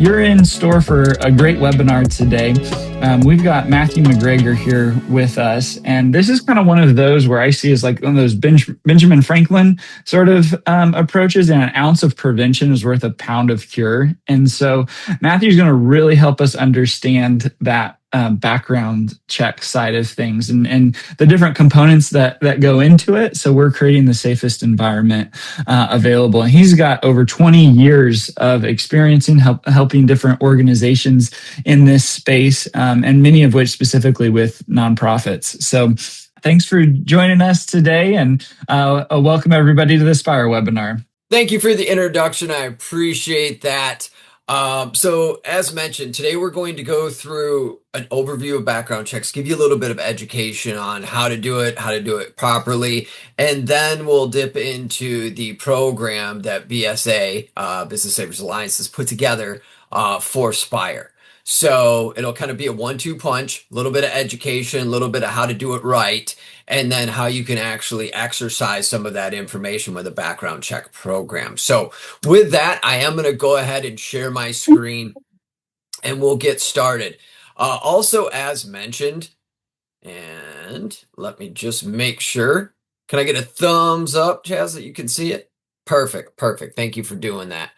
You're in store for a great webinar today. We've got Matthew McGregor here with us, and this is kind of one of those where I see as like one of those Benjamin Franklin sort of approaches, and an ounce of prevention is worth a pound of cure. And so Matthew's going to really help us understand that background check side of things and the different components that go into it. So we're creating the safest environment available. And he's got over 20 years of experience in helping different organizations in this space, and many of which specifically with nonprofits. So thanks for joining us today, and welcome everybody to the Spire Webinar. Thank you for the introduction. I appreciate that. So as mentioned, today we're going to go through an overview of background checks, give you a little bit of education on how to do it properly, and then we'll dip into the program that BSA, Business Savers Alliance, has put together for Spire. So it'll kind of be a 1-2 punch, a little bit of education, a little bit of how to do it right, and then how you can actually exercise some of that information with a background check program. So with that, I am going to go ahead and share my screen and we'll get started. Also, as mentioned, and let me just make sure, can I get a thumbs up, Chaz, that you can see it? Perfect. Thank you for doing that.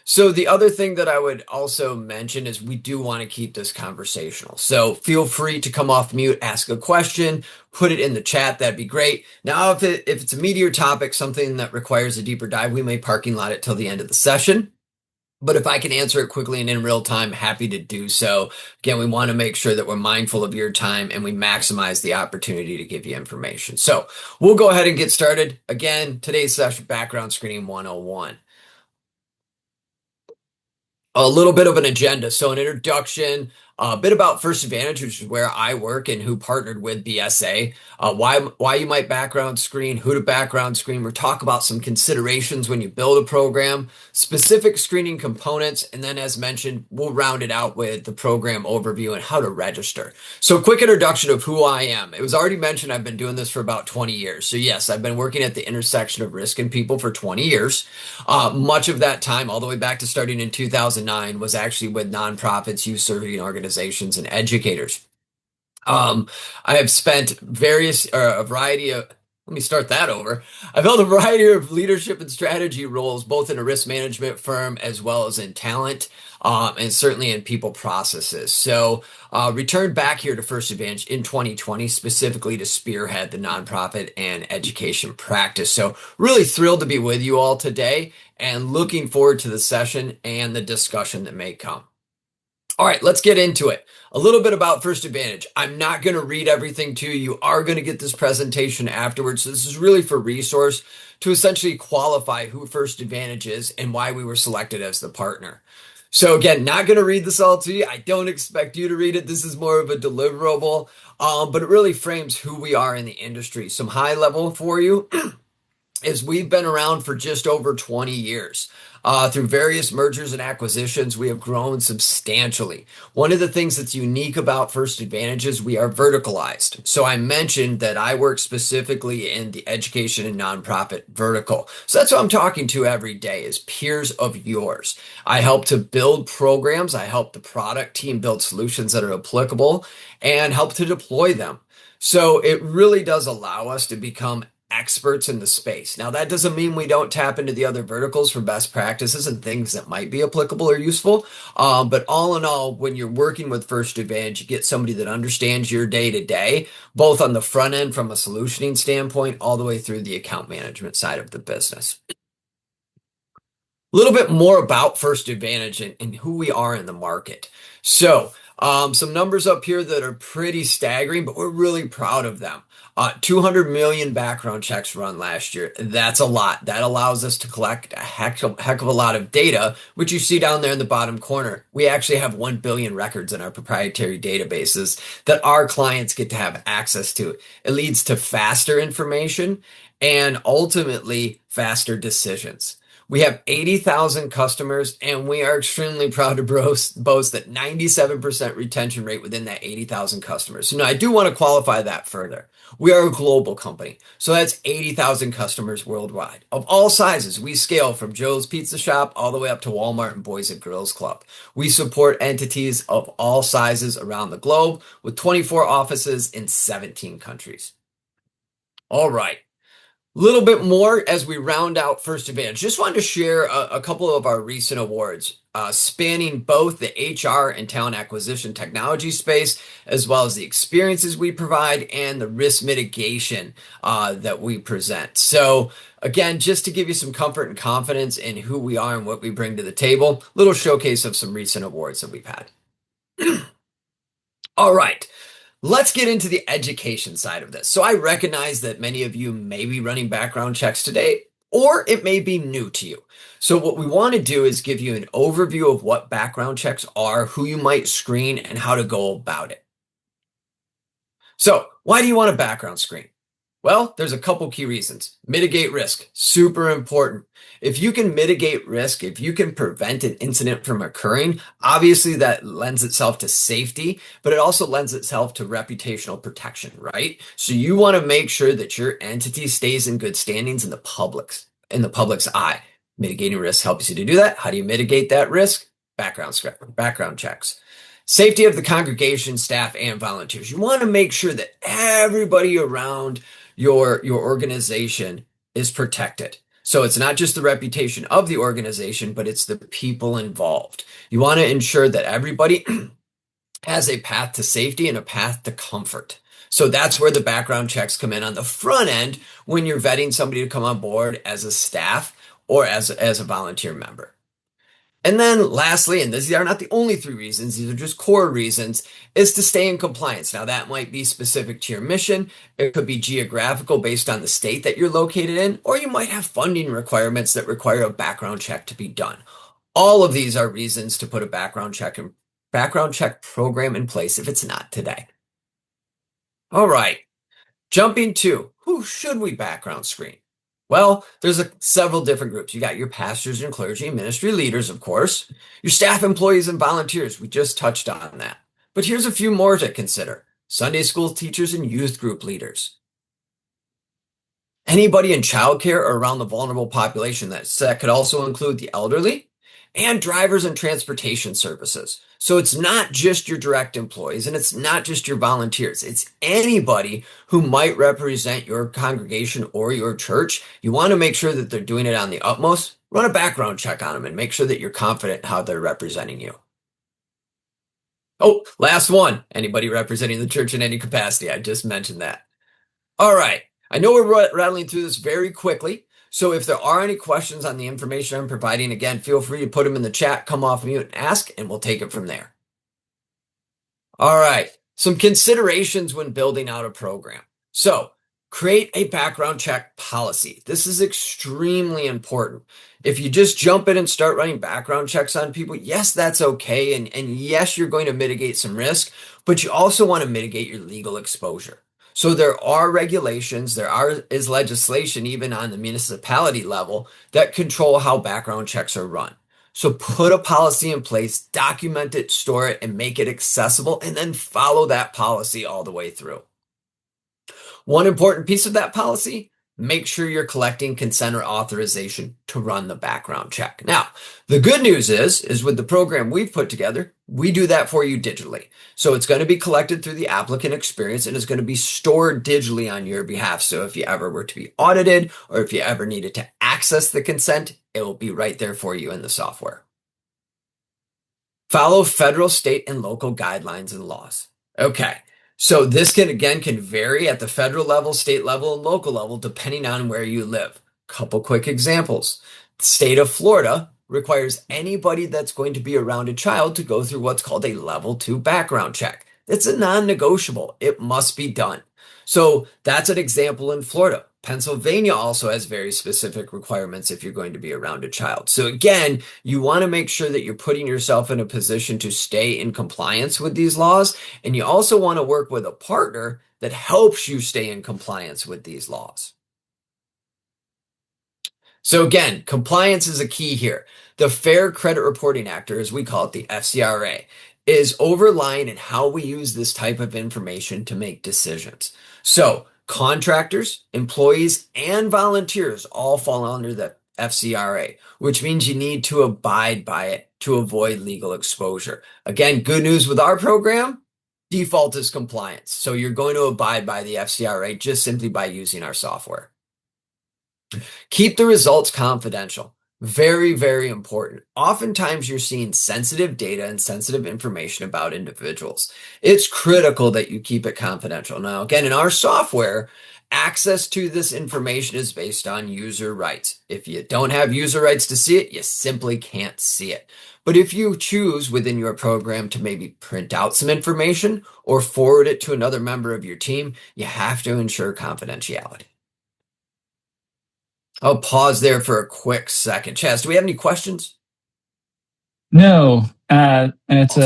So the other thing that I would also mention is we do want to keep this conversational. So feel free to come off mute, ask a question, put it in the chat. That'd be great. Now, if it's a meatier topic, something that requires a deeper dive, we may parking lot it till the end of the session. But if I can answer it quickly and in real time, happy to do so. Again, we want to make sure that we're mindful of your time and we maximize the opportunity to give you information. So we'll go ahead and get started. Again, today's session, Background Screening 101. A little bit of an agenda. So an introduction, a bit about First Advantage, which is where I work and who partnered with BSA, why you might background screen, who to background screen. We'll talk about some considerations when you build a program, specific screening components, and then as mentioned, we'll round it out with the program overview and how to register. So a quick introduction of who I am. It was already mentioned I've been doing this for about 20 years. So yes, I've been working at the intersection of risk and people for 20 years. Much of that time, all the way back to starting in 2009, was actually with nonprofits, youth serving organizations, and educators. I have spent a variety of, let me start that over. I've held a variety of leadership and strategy roles, both in a risk management firm as well as in talent, and certainly in people processes. So returned back here to First Advantage in 2020, specifically to spearhead the nonprofit and education practice. So really thrilled to be with you all today and looking forward to the session and the discussion that may come. All right, let's get into it. A little bit about First Advantage. I'm not going to read everything to you. You are going to get this presentation afterwards. So this is really for resource to essentially qualify who First Advantage is and why we were selected as the partner. So again, not going to read this all to you. I don't expect you to read it. This is more of a deliverable, but it really frames who we are in the industry. Some high level for you is we've been around for just over 20 years. Through various mergers and acquisitions, we have grown substantially. One of the things that's unique about First Advantage is we are verticalized. So I mentioned that I work specifically in the education and nonprofit vertical. So that's what I'm talking to every day, is peers of yours. I help to build programs. I help the product team build solutions that are applicable and help to deploy them. So it really does allow us to become experts in the space. Now, that doesn't mean we don't tap into the other verticals for best practices and things that might be applicable or useful. But all in all, when you're working with First Advantage, you get somebody that understands your day-to-day, both on the front end from a solutioning standpoint, all the way through the account management side of the business. A little bit more about First Advantage and who we are in the market. So some numbers up here that are pretty staggering, but we're really proud of them. 200 million background checks run last year. That's a lot. That allows us to collect a heck of a lot of data, which you see down there in the bottom corner. We actually have 1 billion records in our proprietary databases that our clients get to have access to. It leads to faster information and ultimately faster decisions. We have 80,000 customers, and we are extremely proud to boast that 97% retention rate within that 80,000 customers. So now I do want to qualify that further. We are a global company, so that's 80,000 customers worldwide. Of all sizes, we scale from Joe's Pizza Shop all the way up to Walmart and Boys and Girls Club. We support entities of all sizes around the globe with 24 offices in 17 countries. All right. Little bit more as we round out First Advantage. Just wanted to share a couple of our recent awards, spanning both the HR and talent acquisition technology space, as well as the experiences we provide and the risk mitigation that we present. So again, just to give you some comfort and confidence in who we are and what we bring to the table, little showcase of some recent awards that we've had. All right. Let's get into the education side of this. So I recognize that many of you may be running background checks today, or it may be new to you. So what we want to do is give you an overview of what background checks are, who you might screen, and how to go about it. So why do you want a background screen? Well, there's a couple key reasons. Mitigate risk, super important. If you can mitigate risk, if you can prevent an incident from occurring, obviously that lends itself to safety, but it also lends itself to reputational protection, right? So you want to make sure that your entity stays in good standings in the public's eye. Mitigating risk helps you to do that. How do you mitigate that risk? Background checks. Safety of the congregation, staff, and volunteers. You want to make sure that everybody around your organization is protected. So it's not just the reputation of the organization, but it's the people involved. You want to ensure that everybody has a path to safety and a path to comfort. So that's where the background checks come in on the front end when you're vetting somebody to come on board as a staff or as a volunteer member. And then lastly, and these are not the only three reasons, these are just core reasons, is to stay in compliance. Now that might be specific to your mission. It could be geographical based on the state that you're located in, or you might have funding requirements that require a background check to be done. All of these are reasons to put a background check program in place if it's not today. All right, jumping to who should we background screen? Well, there's several different groups. You got your pastors and clergy, ministry leaders, of course, your staff employees and volunteers. We just touched on that. But here's a few more to consider. Sunday school teachers and youth group leaders. Anybody in childcare or around the vulnerable population. That could also include the elderly and drivers and transportation services. So it's not just your direct employees and it's not just your volunteers. It's anybody who might represent your congregation or your church. You want to make sure that they're doing it on the utmost. Run a background check on them and make sure that you're confident how they're representing you. Oh, last one. Anybody representing the church in any capacity. I just mentioned that. All right. I know we're rattling through this very quickly. So if there are any questions on the information I'm providing, again, feel free to put them in the chat, come off mute and ask, and we'll take it from there. All right, some considerations when building out a program. So create a background check policy. This is extremely important. If you just jump in and start running background checks on people, yes, that's okay. And yes, you're going to mitigate some risk, but you also want to mitigate your legal exposure. So there are regulations, is legislation even on the municipality level that control how background checks are run. So put a policy in place, document it, store it, and make it accessible, and then follow that policy all the way through. One important piece of that policy, make sure you're collecting consent or authorization to run the background check. Now, the good news is with the program we've put together, we do that for you digitally. So it's going to be collected through the applicant experience and it's going to be stored digitally on your behalf. So if you ever were to be audited or if you ever needed to access the consent, it will be right there for you in the software. Follow federal, state, and local guidelines and laws. Okay. So this can vary at the federal level, state level, and local level, depending on where you live. Couple quick examples. The state of Florida requires anybody that's going to be around a child to go through what's called a level 2 background check. It's a non-negotiable. It must be done. So that's an example in Florida. Pennsylvania also has very specific requirements if you're going to be around a child. So again, you want to make sure that you're putting yourself in a position to stay in compliance with these laws. And you also want to work with a partner that helps you stay in compliance with these laws. So again, compliance is a key here. The Fair Credit Reporting Act, or as we call it, the FCRA, is overlying in how we use this type of information to make decisions. So contractors, employees, and volunteers all fall under the FCRA, which means you need to abide by it to avoid legal exposure. Again, good news with our program, default is compliance. So you're going to abide by the FCRA just simply by using our software. Keep the results confidential. Very, very important. Oftentimes you're seeing sensitive data and sensitive information about individuals. It's critical that you keep it confidential. Now, again, in our software, access to this information is based on user rights. If you don't have user rights to see it, you simply can't see it. But if you choose within your program to maybe print out some information or forward it to another member of your team, you have to ensure confidentiality. I'll pause there for a quick second. Chaz, do we have any questions? No, and it's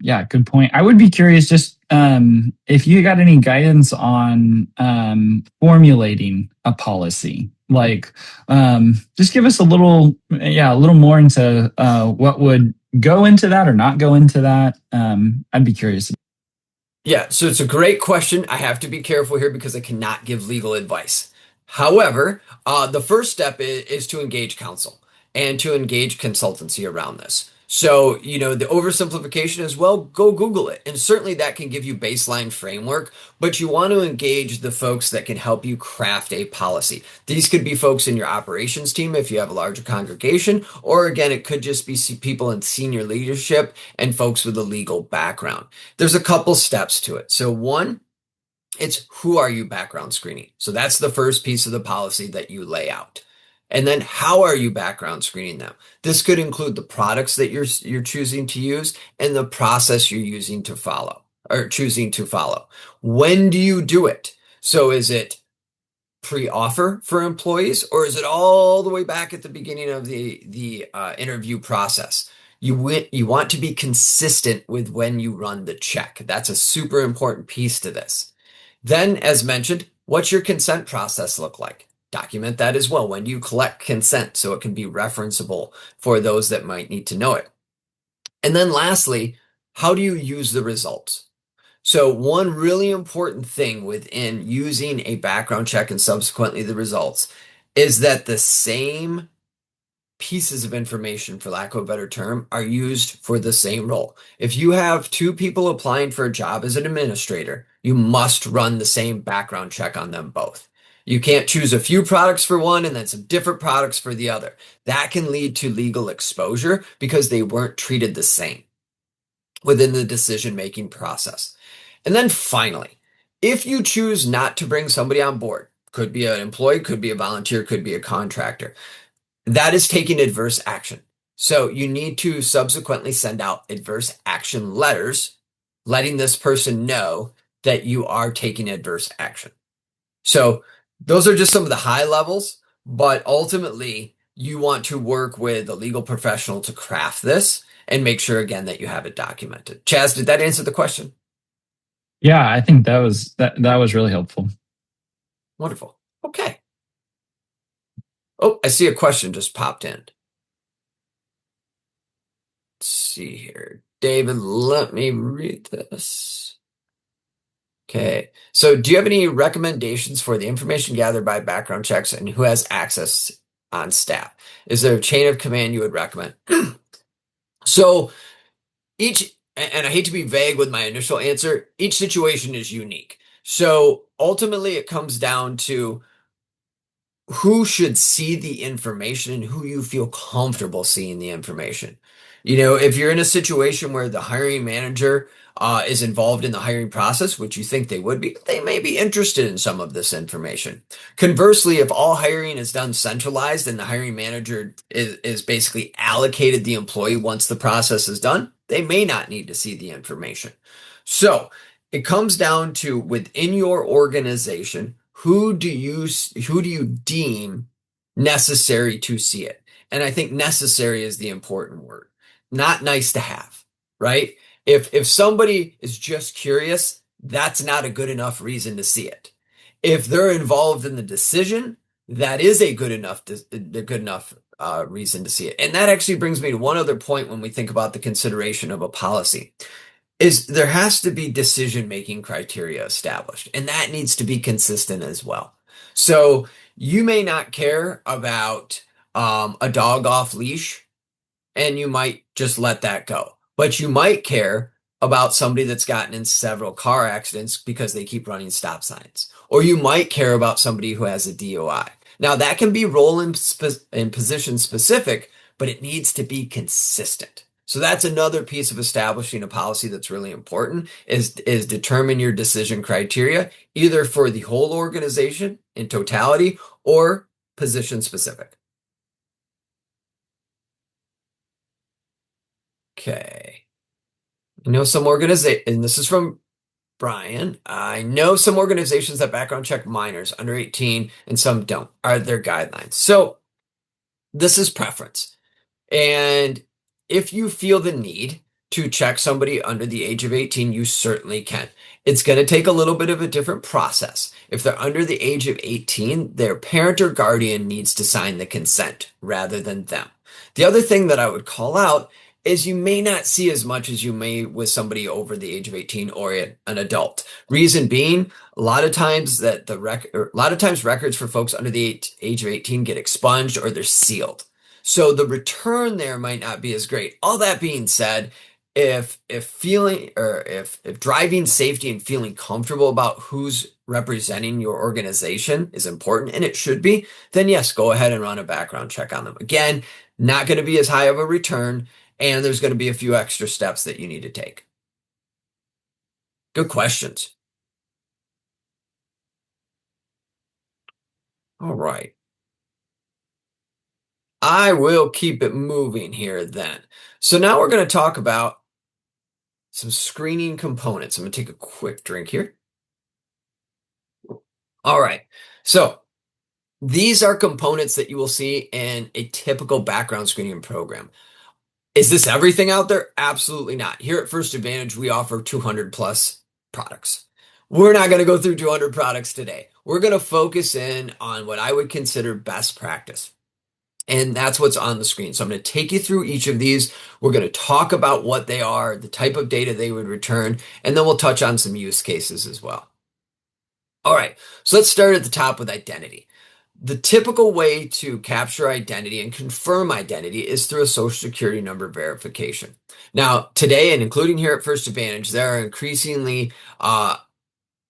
yeah, good point. I would be curious just if you got any guidance on formulating a policy. Like, just give us a little more into what would go into that or not go into that. I'd be curious. Yeah, so it's a great question. I have to be careful here because I cannot give legal advice. However, the first step is to engage counsel and to engage consultancy around this. So, the oversimplification is, well, go Google it. And certainly that can give you baseline framework, but you want to engage the folks that can help you craft a policy. These could be folks in your operations team if you have a larger congregation, or again, it could just be people in senior leadership and folks with a legal background. There's a couple steps to it. So one, it's who are you background screening? So that's the first piece of the policy that you lay out. And then how are you background screening them? This could include the products that you're choosing to use and the process you're using to follow or choosing to follow. When do you do it? So is it pre-offer for employees or is it all the way back at the beginning of the interview process? You want to be consistent with when you run the check. That's a super important piece to this. Then, as mentioned, what's your consent process look like? Document that as well. When do you collect consent so it can be referenceable for those that might need to know it? And then lastly, how do you use the results? So one really important thing within using a background check and subsequently the results is that the same pieces of information, for lack of a better term, are used for the same role. If you have two people applying for a job as an administrator, you must run the same background check on them both. You can't choose a few products for one and then some different products for the other. That can lead to legal exposure because they weren't treated the same within the decision-making process. And then finally, if you choose not to bring somebody on board, could be an employee, could be a volunteer, could be a contractor, that is taking adverse action. So you need to subsequently send out adverse action letters, letting this person know that you are taking adverse action. So those are just some of the high levels, but ultimately you want to work with a legal professional to craft this and make sure again that you have it documented. Chaz, did that answer the question? Yeah, I think that was really helpful. Wonderful. Okay. Oh, I see a question just popped in. Let's see here. David, let me read this. Okay. So do you have any recommendations for the information gathered by background checks and who has access on staff? Is there a chain of command you would recommend? So and I hate to be vague with my initial answer, each situation is unique. So ultimately it comes down to who should see the information and who you feel comfortable seeing the information. If you're in a situation where the hiring manager is involved in the hiring process, which you think they would be, they may be interested in some of this information. Conversely, if all hiring is done centralized and the hiring manager is basically allocated the employee once the process is done, they may not need to see the information. So it comes down to within your organization, who do you deem necessary to see it? And I think necessary is the important word, not nice to have, right? If somebody is just curious, that's not a good enough reason to see it. If they're involved in the decision, that is a good enough reason to see it. And that actually brings me to one other point when we think about the consideration of a policy is there has to be decision-making criteria established, and that needs to be consistent as well. So you may not care about a dog off leash, and you might just let that go. But you might care about somebody that's gotten in several car accidents because they keep running stop signs. Or you might care about somebody who has a DUI. Now, that can be role and position specific, but it needs to be consistent. So that's another piece of establishing a policy that's really important is determine your decision criteria, either for the whole organization in totality or position specific. Okay. I know some organization, and this is from Brian. I know some organizations that background check minors under 18 and some don't, are their guidelines. So this is preference. And if you feel the need to check somebody under the age of 18, you certainly can. It's going to take a little bit of a different process. If they're under the age of 18, their parent or guardian needs to sign the consent rather than them. The other thing that I would call out is you may not see as much as you may with somebody over the age of 18 or an adult. Reason being, a lot of times records for folks under the age of 18 get expunged or they're sealed. So the return there might not be as great. All that being said, if driving safety and feeling comfortable about who's representing your organization is important, and it should be, then yes, go ahead and run a background check on them. Again, not going to be as high of a return, and there's going to be a few extra steps that you need to take. Good questions. All right. I will keep it moving here then. So now we're going to talk about some screening components. I'm going to take a quick drink here. All right. So these are components that you will see in a typical background screening program. Is this everything out there? Absolutely not. Here at First Advantage, we offer 200 plus products. We're not going to go through 200 products today. We're going to focus in on what I would consider best practice. And that's what's on the screen. So I'm going to take you through each of these. We're going to talk about what they are, the type of data they would return, and then we'll touch on some use cases as well. All right, so let's start at the top with identity. The typical way to capture identity and confirm identity is through a social security number verification. Now, today, and including here at First Advantage, there are increasingly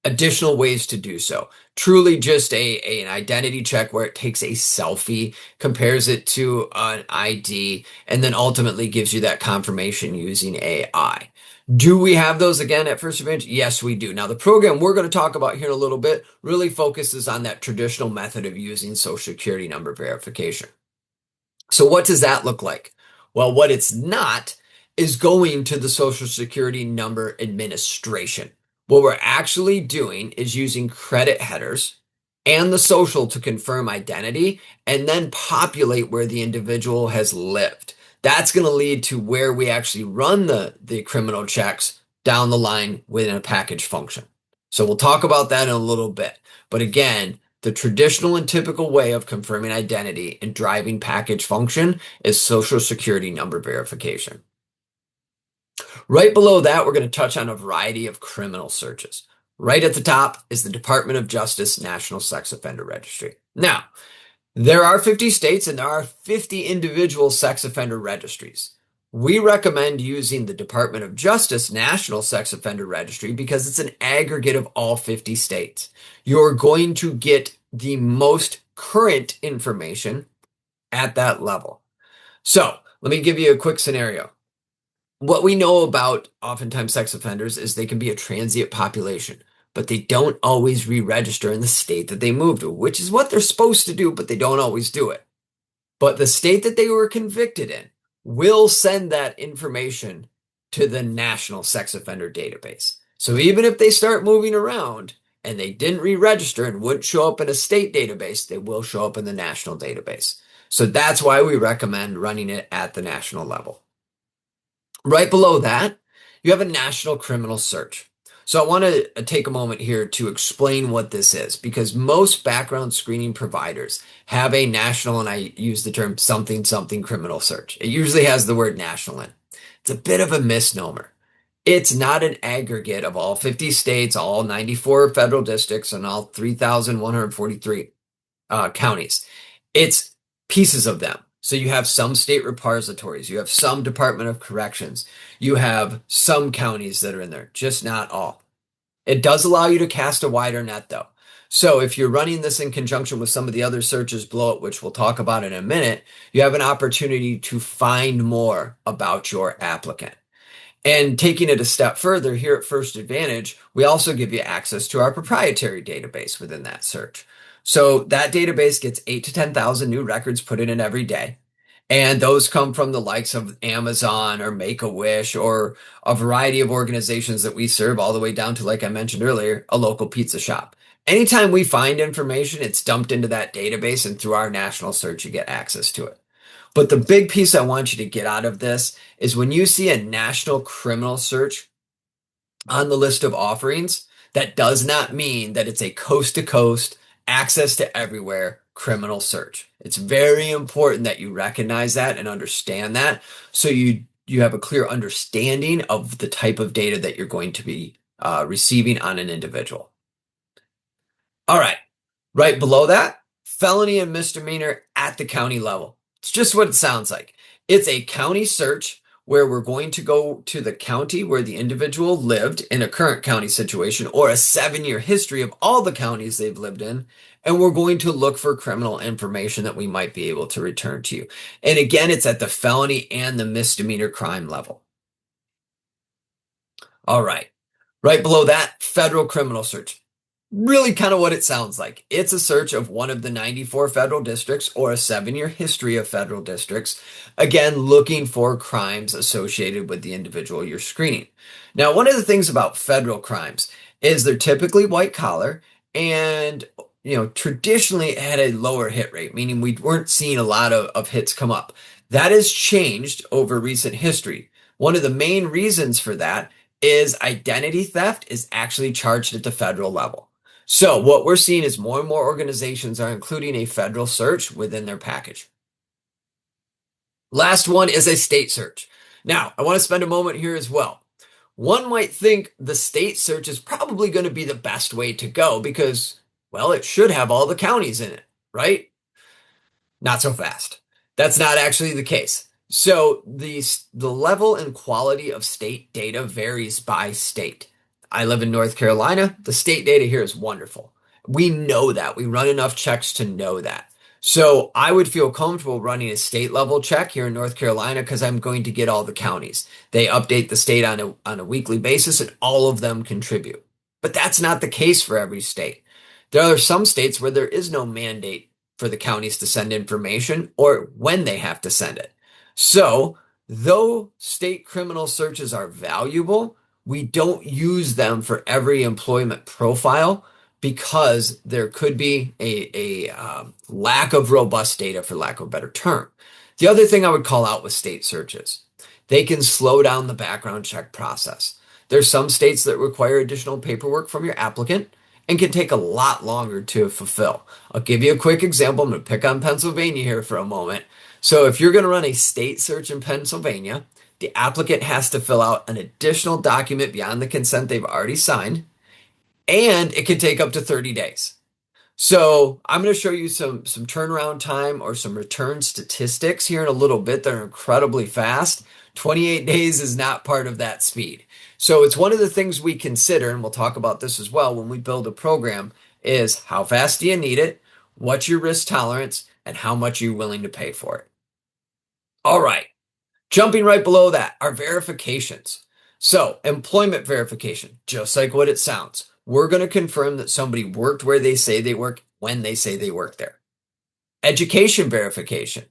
additional ways to do so. Truly just an identity check where it takes a selfie, compares it to an ID, and then ultimately gives you that confirmation using AI. Do we have those again at First Advantage? Yes, we do. Now, the program we're going to talk about here in a little bit really focuses on that traditional method of using social security number verification. So what does that look like? Well, what it's not is going to the social security number administration. What we're actually doing is using credit headers and the social to confirm identity and then populate where the individual has lived. That's going to lead to where we actually run the criminal checks down the line within a package function. So we'll talk about that in a little bit. But again, the traditional and typical way of confirming identity and driving package function is social security number verification. Right below that, we're going to touch on a variety of criminal searches. Right at the top is the Department of Justice National Sex Offender Registry. Now, there are 50 states and there are 50 individual sex offender registries. We recommend using the Department of Justice National Sex Offender Registry because it's an aggregate of all 50 states. You're going to get the most current information at that level. So let me give you a quick scenario. What we know about oftentimes sex offenders is they can be a transient population, but they don't always re-register in the state that they moved to, which is what they're supposed to do, but they don't always do it. But the state that they were convicted in will send that information to the National Sex Offender Database. So even if they start moving around and they didn't re-register and wouldn't show up in a state database, they will show up in the national database. So that's why we recommend running it at the national level. Right below that, you have a national criminal search. So I want to take a moment here to explain what this is, because most background screening providers have a national, and I use the term something something criminal search. It usually has the word national in. It's a bit of a misnomer. It's not an aggregate of all 50 states, all 94 federal districts, and all 3,143 counties. It's pieces of them. So you have some state repositories, you have some Department of Corrections, you have some counties that are in there, just not all. It does allow you to cast a wider net, though. So if you're running this in conjunction with some of the other searches below it, which we'll talk about in a minute, you have an opportunity to find more about your applicant. And taking it a step further, here at First Advantage, we also give you access to our proprietary database within that search. So that database gets 8 to 10,000 new records put in every day. And those come from the likes of Amazon or Make-A-Wish or a variety of organizations that we serve, all the way down to, like I mentioned earlier, a local pizza shop. Anytime we find information, it's dumped into that database, and through our national search, you get access to it. But the big piece I want you to get out of this is when you see a national criminal search on the list of offerings, that does not mean that it's a coast to coast, access to everywhere criminal search. It's very important that you recognize that and understand that, so you have a clear understanding of the type of data that you're going to be receiving on an individual. All right, right below that, felony and misdemeanor at the county level. It's just what it sounds like. It's a county search where we're going to go to the county where the individual lived in a current county situation, or a 7-year history of all the counties they've lived in, and we're going to look for criminal information that we might be able to return to you. And again, it's at the felony and the misdemeanor crime level. All right, right below that, federal criminal search. Really kind of what it sounds like. It's a search of one of the 94 federal districts, or a 7-year history of federal districts, again, looking for crimes associated with the individual you're screening. Now, one of the things about federal crimes is they're typically white collar, and traditionally had a lower hit rate, meaning we weren't seeing a lot of hits come up. That has changed over recent history. One of the main reasons for that is identity theft is actually charged at the federal level. So what we're seeing is more and more organizations are including a federal search within their package. Last one is a state search. Now, I want to spend a moment here as well. One might think the state search is probably going to be the best way to go because, well, it should have all the counties in it, right? Not so fast. That's not actually the case. So the level and quality of state data varies by state. I live in North Carolina. The state data here is wonderful. We know that. We run enough checks to know that. So I would feel comfortable running a state level check here in North Carolina because I'm going to get all the counties. They update the state on a weekly basis, and all of them contribute. But that's not the case for every state. There are some states where there is no mandate for the counties to send information or when they have to send it. So though state criminal searches are valuable, we don't use them for every employment profile because there could be a lack of robust data, for lack of a better term. The other thing I would call out with state searches, they can slow down the background check process. There's some states that require additional paperwork from your applicant and can take a lot longer to fulfill. I'll give you a quick example. I'm going to pick on Pennsylvania here for a moment. So if you're going to run a state search in Pennsylvania, the applicant has to fill out an additional document beyond the consent they've already signed, and it can take up to 30 days. So I'm going to show you some turnaround time or some return statistics here in a little bit that are incredibly fast. 28 days is not part of that speed. So it's one of the things we consider, and we'll talk about this as well when we build a program, is how fast do you need it, what's your risk tolerance, and how much are you willing to pay for it. All right, jumping right below that, our verifications. So employment verification, just like what it sounds. We're going to confirm that somebody worked where they say they work when they say they work there. Education verification,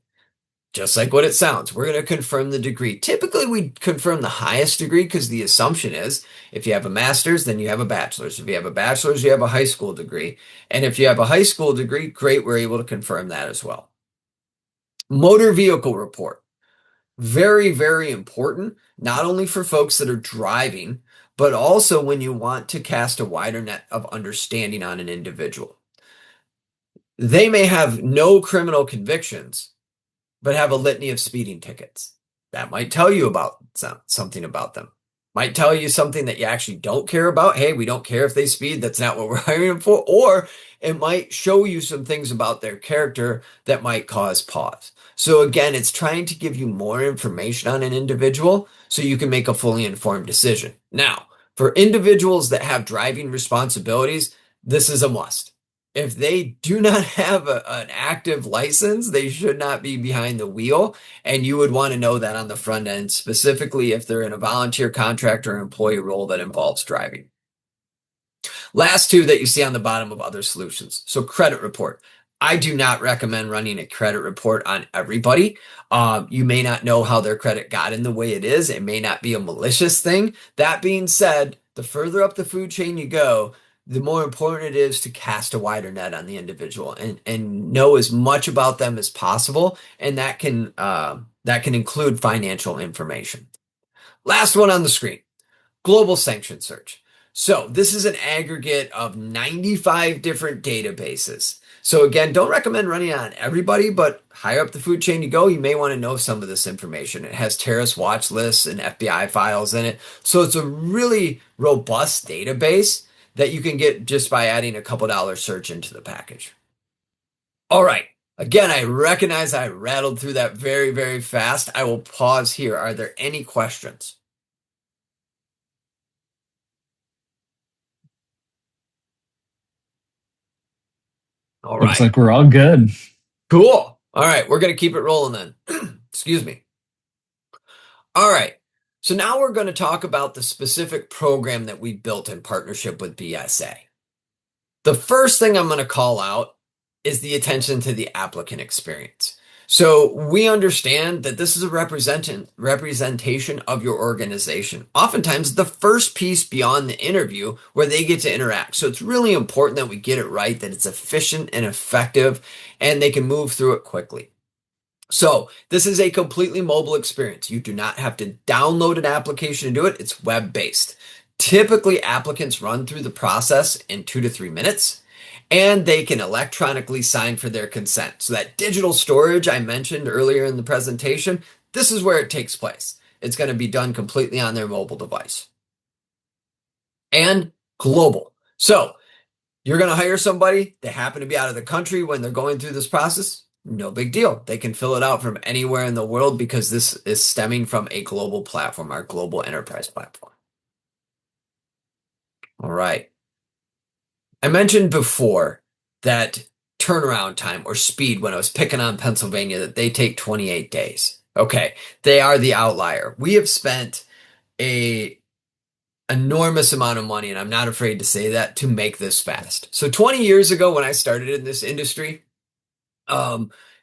just like what it sounds. We're going to confirm the degree. Typically, we confirm the highest degree because the assumption is if you have a master's, then you have a bachelor's. If you have a bachelor's, you have a high school degree. And if you have a high school degree, great, we're able to confirm that as well. Motor vehicle report. Very, very important, not only for folks that are driving, but also when you want to cast a wider net of understanding on an individual. They may have no criminal convictions, but have a litany of speeding tickets. That might tell you about something about them. Might tell you something that you actually don't care about. Hey, we don't care if they speed. That's not what we're hiring them for. Or it might show you some things about their character that might cause pause. So again, it's trying to give you more information on an individual so you can make a fully informed decision. Now, for individuals that have driving responsibilities, this is a must. If they do not have an active license, they should not be behind the wheel. And you would want to know that on the front end, specifically if they're in a volunteer contract or employee role that involves driving. Last two that you see on the bottom of other solutions. So credit report. I do not recommend running a credit report on everybody. You may not know how their credit got in the way it is. It may not be a malicious thing. That being said, the further up the food chain you go, the more important it is to cast a wider net on the individual and know as much about them as possible. And that can include financial information. Last one on the screen, global sanction search. So this is an aggregate of 95 different databases. So again, don't recommend running on everybody, but higher up the food chain you go, you may want to know some of this information. It has terrorist watch lists and FBI files in it. So it's a really robust database that you can get just by adding a couple dollar search into the package. All right. Again, I recognize I rattled through that very, very fast. I will pause here. Are there any questions? All right. Looks like we're all good. Cool. All right. We're going to keep it rolling then. Excuse me. All right. So now we're going to talk about the specific program that we built in partnership with BSA. The first thing I'm going to call out is the attention to the applicant experience. So we understand that this is a representation of your organization. Oftentimes the first piece beyond the interview where they get to interact. So it's really important that we get it right, that it's efficient and effective, and they can move through it quickly. So this is a completely mobile experience. You do not have to download an application to do it. It's web-based. Typically, applicants run through the process in 2 to 3 minutes, and they can electronically sign for their consent. So that digital storage I mentioned earlier in the presentation, this is where it takes place. It's going to be done completely on their mobile device. And global. So you're going to hire somebody, they happen to be out of the country when they're going through this process. No big deal. They can fill it out from anywhere in the world because this is stemming from a global platform, our global enterprise platform. All right. I mentioned before that turnaround time or speed when I was picking on Pennsylvania, that they take 28 days. Okay. They are the outlier. We have spent a enormous amount of money, and I'm not afraid to say that, to make this fast. So 20 years ago when I started in this industry,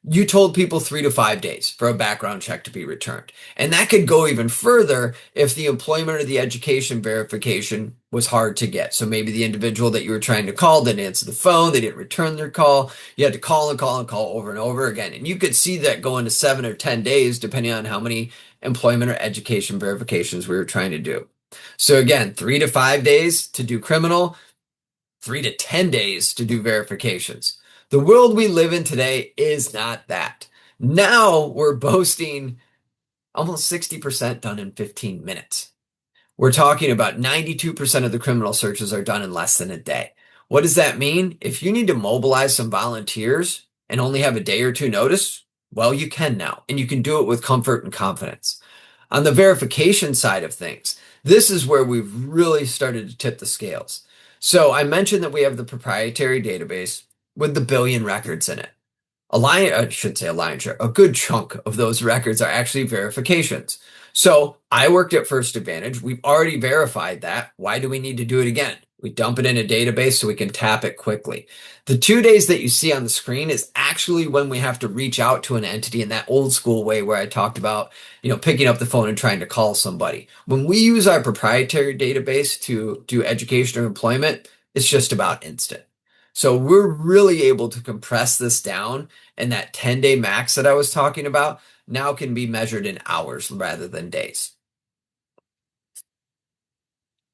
you told people 3 to 5 days for a background check to be returned. And that could go even further if the employment or the education verification was hard to get. So maybe the individual that you were trying to call didn't answer the phone, they didn't return their call. You had to call and call and call over and over again. And you could see that going to 7 or 10 days, depending on how many employment or education verifications we were trying to do. So again, 3 to 5 days to do criminal, 3 to 10 days to do verifications. The world we live in today is not that. Now we're boasting almost 60% done in 15 minutes. We're talking about 92% of the criminal searches are done in less than a day. What does that mean? If you need to mobilize some volunteers and only have a day or two notice, well, you can now, and you can do it with comfort and confidence. On the verification side of things, this is where we've really started to tip the scales. So I mentioned that we have the proprietary database with the billion records in it. I should say a lion's share, a good chunk of those records are actually verifications. So I worked at First Advantage. We've already verified that. Why do we need to do it again? We dump it in a database so we can tap it quickly. The 2 days that you see on the screen is actually when we have to reach out to an entity in that old school way where I talked about, picking up the phone and trying to call somebody. When we use our proprietary database to do education or employment, it's just about instant. So we're really able to compress this down, and that 10-day max that I was talking about now can be measured in hours rather than days.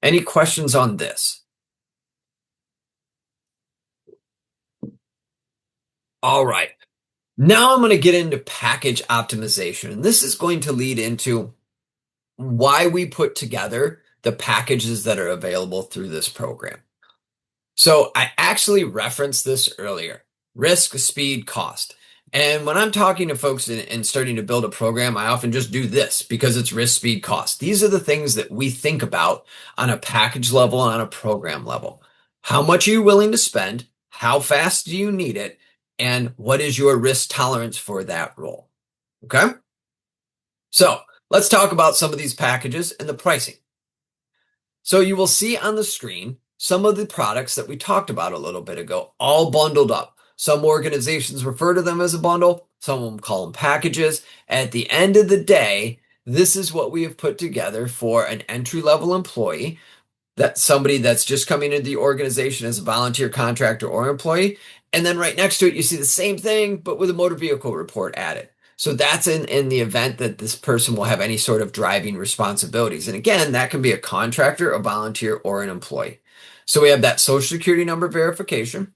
Any questions on this? All right. Now I'm going to get into package optimization. And this is going to lead into why we put together the packages that are available through this program. So I actually referenced this earlier, risk, speed, cost. And when I'm talking to folks and starting to build a program, I often just do this because it's risk, speed, cost. These are the things that we think about on a package level and on a program level. How much are you willing to spend? How fast do you need it? And what is your risk tolerance for that role? Okay. So let's talk about some of these packages and the pricing. So you will see on the screen some of the products that we talked about a little bit ago, all bundled up. Some organizations refer to them as a bundle. Some of them call them packages. At the end of the day, this is what we have put together for an entry-level employee, that's somebody that's just coming into the organization as a volunteer contractor or employee. And then right next to it, you see the same thing, but with a motor vehicle report added. So that's in the event that this person will have any sort of driving responsibilities. And again, that can be a contractor, a volunteer, or an employee. So we have that social security number verification,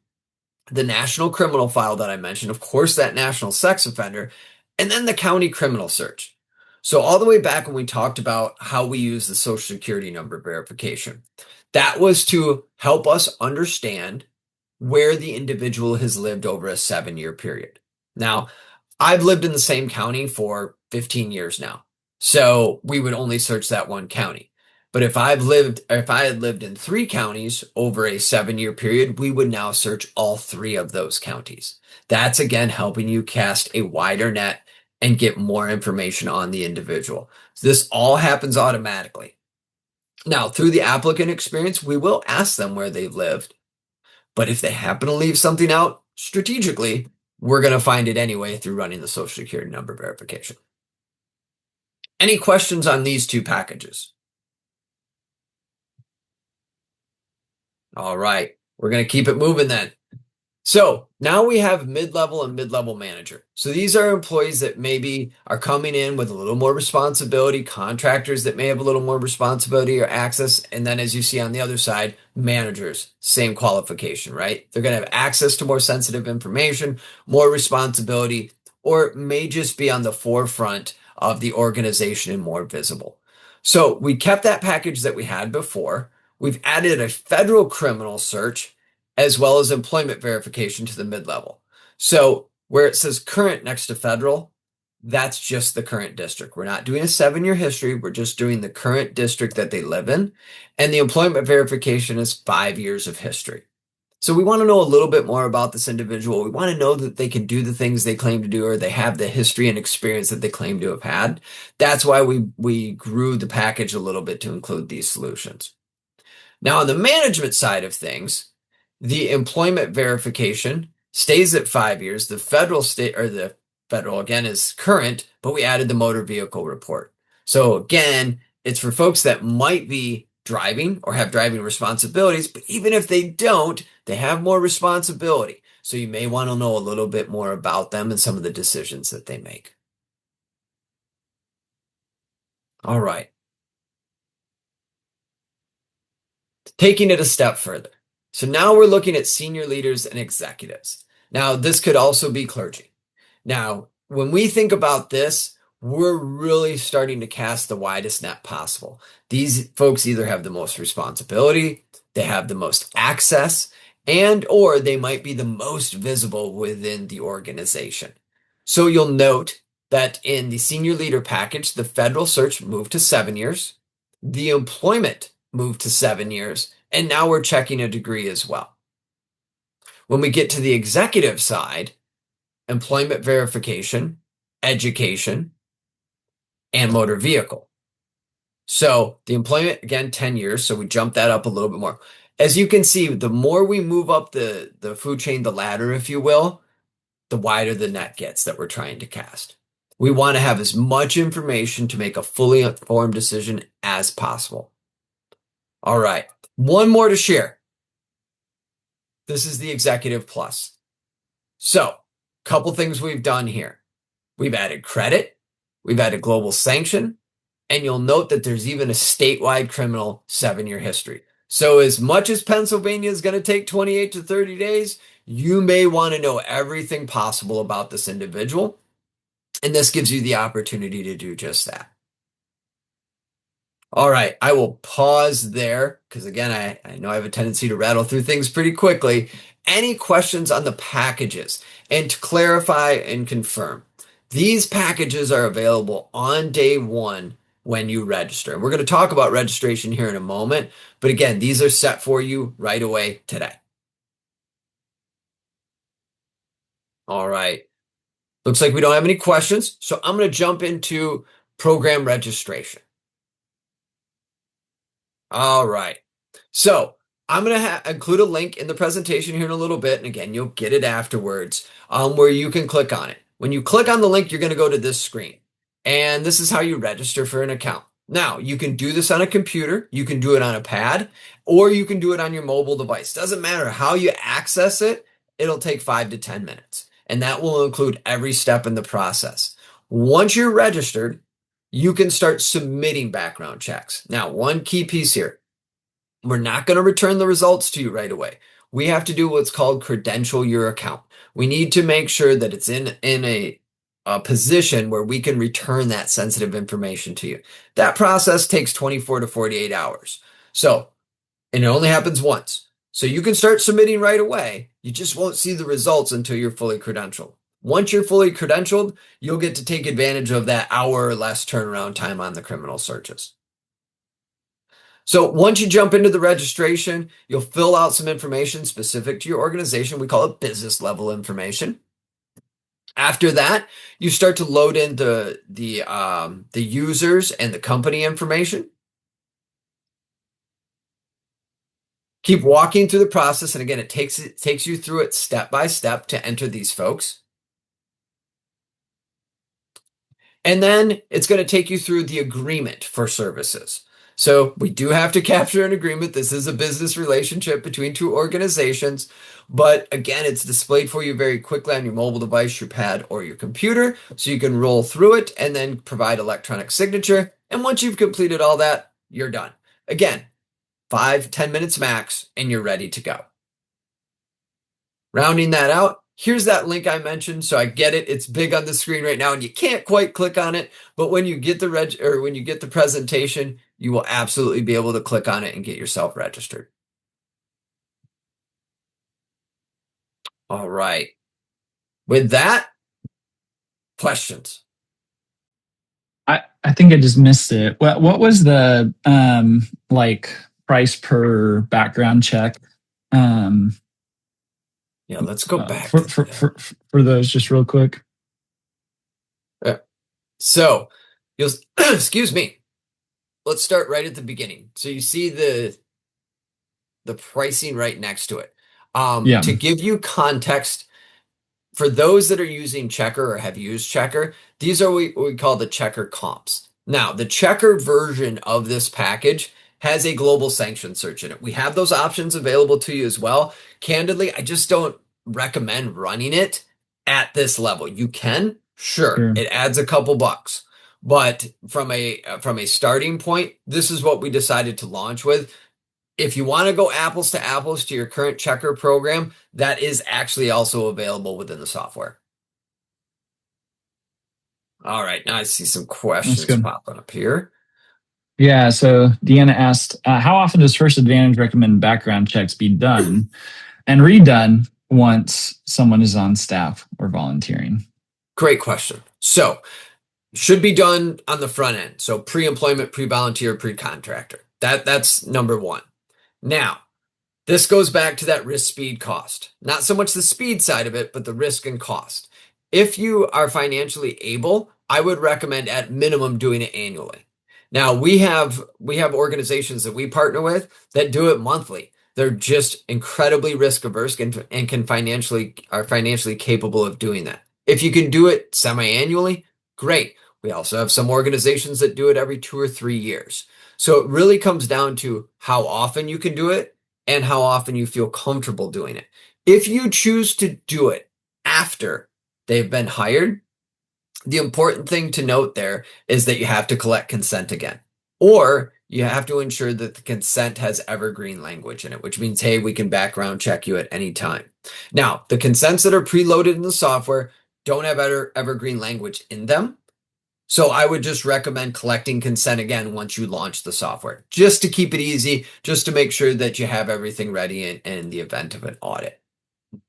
the national criminal file that I mentioned, of course, that national sex offender, and then the county criminal search. So all the way back when we talked about how we use the social security number verification, that was to help us understand where the individual has lived over a 7-year period. Now, I've lived in the same county for 15 years now, so we would only search that one county. But if I had lived in 3 counties over a 7-year period, we would now search all 3 of those counties. That's again helping you cast a wider net and get more information on the individual. This all happens automatically. Now, through the applicant experience, we will ask them where they've lived, but if they happen to leave something out strategically, we're going to find it anyway through running the social security number verification. Any questions on these 2 packages? All right, we're going to keep it moving then. So now we have mid-level and mid-level manager. So these are employees that maybe are coming in with a little more responsibility, contractors that may have a little more responsibility or access. And then as you see on the other side, managers, same qualification, right? They're going to have access to more sensitive information, more responsibility, or may just be on the forefront of the organization and more visible. So we kept that package that we had before. We've added a federal criminal search as well as employment verification to the mid-level. So where it says current next to federal, that's just the current district. We're not doing a 7-year history. We're just doing the current district that they live in. And the employment verification is 5 years of history. So we want to know a little bit more about this individual. We want to know that they can do the things they claim to do, or they have the history and experience that they claim to have had. That's why we grew the package a little bit to include these solutions. Now, on the management side of things, the employment verification stays at 5 years. The federal again is current, but we added the motor vehicle report. So again, it's for folks that might be driving or have driving responsibilities, but even if they don't, they have more responsibility. So you may want to know a little bit more about them and some of the decisions that they make. All right. Taking it a step further. So now we're looking at senior leaders and executives. Now, this could also be clergy. Now, when we think about this, we're really starting to cast the widest net possible. These folks either have the most responsibility, they have the most access, and or they might be the most visible within the organization. So you'll note that in the senior leader package, the federal search moved to 7 years, the employment moved to 7 years, and now we're checking a degree as well. When we get to the executive side, employment verification, education, and motor vehicle. So the employment, again, 10 years, so we jump that up a little bit more. As you can see, the more we move up the food chain, the ladder, if you will, the wider the net gets that we're trying to cast. We want to have as much information to make a fully informed decision as possible. All right, one more to share. This is the Executive Plus. So, a couple things we've done here. We've added credit, we've added global sanction, And you'll note that there's even a statewide criminal 7-year history. So as much as Pennsylvania is going to take 28 to 30 days, you may want to know everything possible about this individual. And this gives you the opportunity to do just that. All right, I will pause there because, again, I know I have a tendency to rattle through things pretty quickly. Any questions on the packages? And to clarify and confirm, these packages are available on day one when you register. And we're going to talk about registration here in a moment. But again, these are set for you right away today. All right. Looks like we don't have any questions. So I'm going to jump into program registration. All right. So I'm going to include a link in the presentation here in a little bit. And again, you'll get it afterwards where you can click on it. When you click on the link, you're going to go to this screen. And this is how you register for an account. Now, you can do this on a computer, you can do it on a pad, or you can do it on your mobile device. Doesn't matter how you access it, it'll take 5 to 10 minutes. And that will include every step in the process. Once you're registered, you can start submitting background checks. Now, one key piece here. We're not going to return the results to you right away. We have to do what's called credential your account. We need to make sure that it's in a position where we can return that sensitive information to you. That process takes 24 to 48 hours. So, and it only happens once. So you can start submitting right away. You just won't see the results until you're fully credentialed. Once you're fully credentialed, you'll get to take advantage of that hour or less turnaround time on the criminal searches. So once you jump into the registration, you'll fill out some information specific to your organization. We call it business level information. After that, you start to load in the users and the company information. Keep walking through the process, and again, it takes you through it step by step to enter these folks. And then it's going to take you through the agreement for services. So we do have to capture an agreement. This is a business relationship between two organizations. But again, it's displayed for you very quickly on your mobile device, your pad, or your computer. So you can roll through it and then provide electronic signature. And once you've completed all that, you're done. Again, 5-10 minutes max, and you're ready to go. Rounding that out, here's that link I mentioned. So I get it. It's big on the screen right now, and you can't quite click on it. But when you get the presentation, you will absolutely be able to click on it and get yourself registered. All right. With that, questions? I think I just missed it. What was the price per background check? Yeah, let's go back for those just real quick. So you'll excuse me. Let's start right at the beginning. So you see the pricing right next to it. To give you context, for those that are using Checker or have used Checker, these are what we call the Checker comps. Now, the Checker version of this package has a global sanction search in it. We have those options available to you as well. Candidly, I just don't recommend running it at this level. You can, sure. It adds a couple bucks. But from a starting point, this is what we decided to launch with. If you want to go apples to apples to your current Checker program, that is actually also available within the software. All right, now I see some questions popping up here. Yeah, so Deanna asked, how often does First Advantage recommend background checks be done and redone once someone is on staff or volunteering? Great question. So, should be done on the front end. So pre-employment, pre-volunteer, pre-contractor. That's number one. Now, this goes back to that risk, speed, cost. Not so much the speed side of it, but the risk and cost. If you are financially able, I would recommend at minimum doing it annually. Now, we have organizations that we partner with that do it monthly. They're just incredibly risk averse and are financially capable of doing that. If you can do it semi-annually, great. We also have some organizations that do it every 2 or 3 years. So it really comes down to how often you can do it and how often you feel comfortable doing it. If you choose to do it after they've been hired, The important thing to note there is that you have to collect consent again, or you have to ensure that the consent has evergreen language in it, which means, hey, we can background check you at any time. Now, the consents that are preloaded in the software don't have evergreen language in them. So I would just recommend collecting consent again once you launch the software, just to keep it easy, just to make sure that you have everything ready in the event of an audit.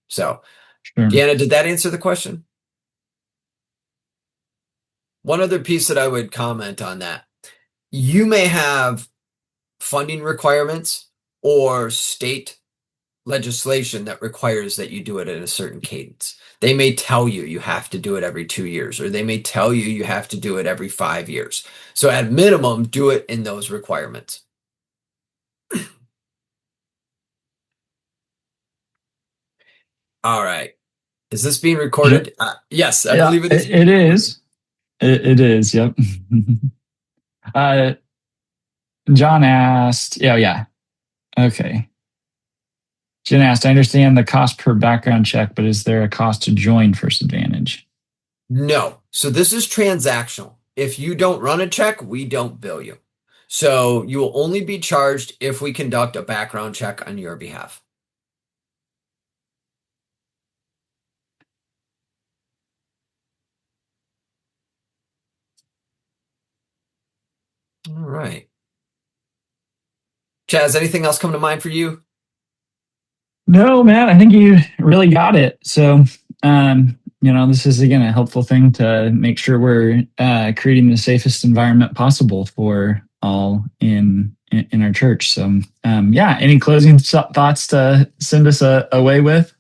So, Sure. Deanna, did that answer the question? One other piece that I would comment on that. You may have funding requirements or state legislation that requires that you do it at a certain cadence. They may tell you you have to do it every 2 years, or they may tell you you have to do it every 5 years. So at minimum, do it in those requirements. All right. Is this being recorded? Yes, I believe it is. It is. It is. Yep. John asked, yeah. Okay. Jen asked, I understand the cost per background check, but is there a cost to join First Advantage? No. So this is transactional. If you don't run a check, we don't bill you. So you will only be charged if we conduct a background check on your behalf. All right. Chaz, anything else come to mind for you? No, man, I think you really got it. So, this is, again, a helpful thing to make sure we're creating the safest environment possible for all in our church. So, any closing thoughts to send us away with?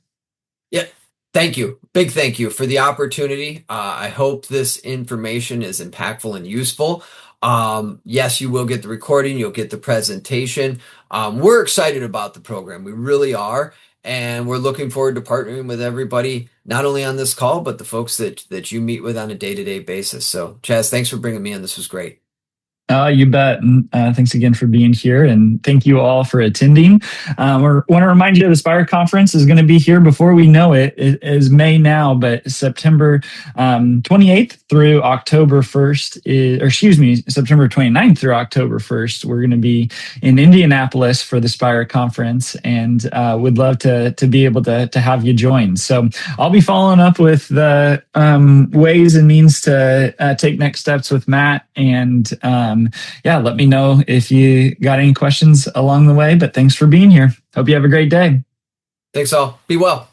Yeah, thank you. Big thank you for the opportunity. I hope this information is impactful and useful. Yes, you will get the recording, you'll get the presentation. We're excited about the program. We really are. And we're looking forward to partnering with everybody, not only on this call, but the folks that you meet with on a day-to-day basis. So, Chaz, thanks for bringing me in. This was great. You bet. Thanks again for being here, and thank you all for attending. We want to remind you the Spire Conference is going to be here before we know it. It is May now, but September 28th through October 1st, September 29th through October 1st, we're going to be in Indianapolis for the Spire Conference, and would love to be able to have you join. So I'll be following up with the ways and means to take next steps with Matt, and let me know if you got any questions along the way, but thanks for being here. Hope you have a great day. Thanks all. Be well.